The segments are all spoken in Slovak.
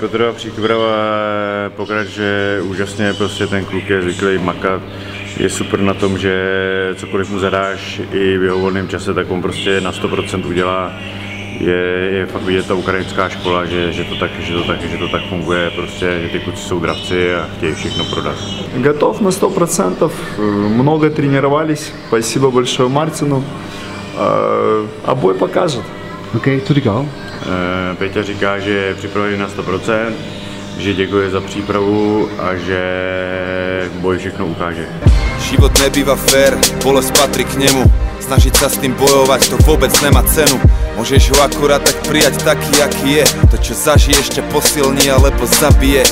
Petrova příprava pokračuje úžasně, prostě ten kluk je zvyklý makat, je super na tom, že cokoliv mu zadáš i v jeho volném čase, tak on prostě na 100% udělá. Je fakt vidět ta ukrajinská škola, že to tak funguje, prostě, že ty kluci jsou dravci a chtějí všechno prodat. Готов на 100%, много тренировались, спасибо большое Мартину, а бой покажет. Okay, co říkal? Peťa říká, že je připravený na 100%, že děkuje za přípravu a že boj všechno ukáže. Život nebýva fér, bolesť patrí k nemu. Snažiť sa s tým bojovať, to vôbec nemá cenu. Môžeš ho akurát tak prijať taký, aký je. To, čo zažiješ, ťa posilní alebo zabije.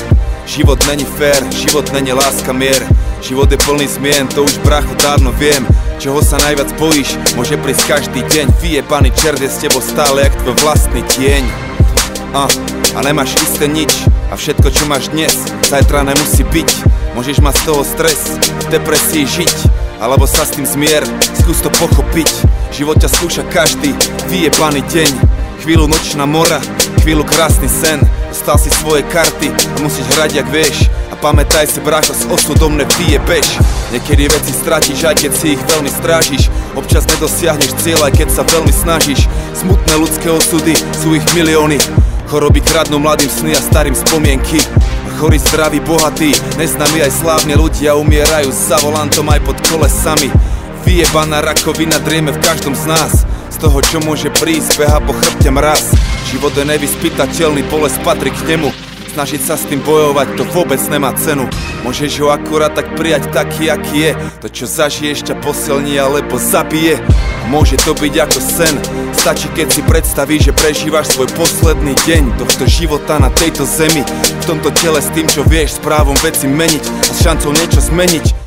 Život není fér, život není láska, mier. Život je plný zmien, to už brácho dávno viem. Čoho sa najviac bojíš, môže prísť každý deň. Vyjebaný čert je s tebou stále jak tvoj vlastný tieň. A nemáš isté nič, a všetko čo máš dnes, zajtra nemusí byť. Môžeš mať z toho stres, v depresii žiť, alebo sa s tým zmier, skús to pochopiť. Život ťa skúša každý vyjebaný deň. Chvíľu nočná mora, chvíľu krásny sen. Dostal si svoje karty a musíš hrať jak vieš. A pamätaj si, brácho, s osudom nevyjebeš. Niekedy veci stratíš, aj keď si ich veľmi strážiš. Občas nedosiahneš cieľ, aj keď sa veľmi snažíš. Smutné ľudské osudy, sú ich milióny. Choroby kradnú mladým sny a starým spomienky. Chorí, zdraví, bohatí, neznámi aj slávni ľudia umierajú za volantom aj pod kolesami. Vyjebaná rakovina drieme v každom z nás. Z toho, čo môže prísť, beha po chrbte mraz. Život je nevyspytateľný, bolesť patrí k nemu. Snažiť sa s tým bojovať, to vôbec nemá cenu. Môžeš ho akurát tak prijať taký, aký je. To, čo zažiješ, ťa posilní alebo zabije. A môže to byť ako sen. Stačí, keď si predstavíš, že prežívaš svoj posledný deň tohto života na tejto zemi. V tomto tele s tým, čo vieš, s právom veci meniť a s šancou niečo zmeniť.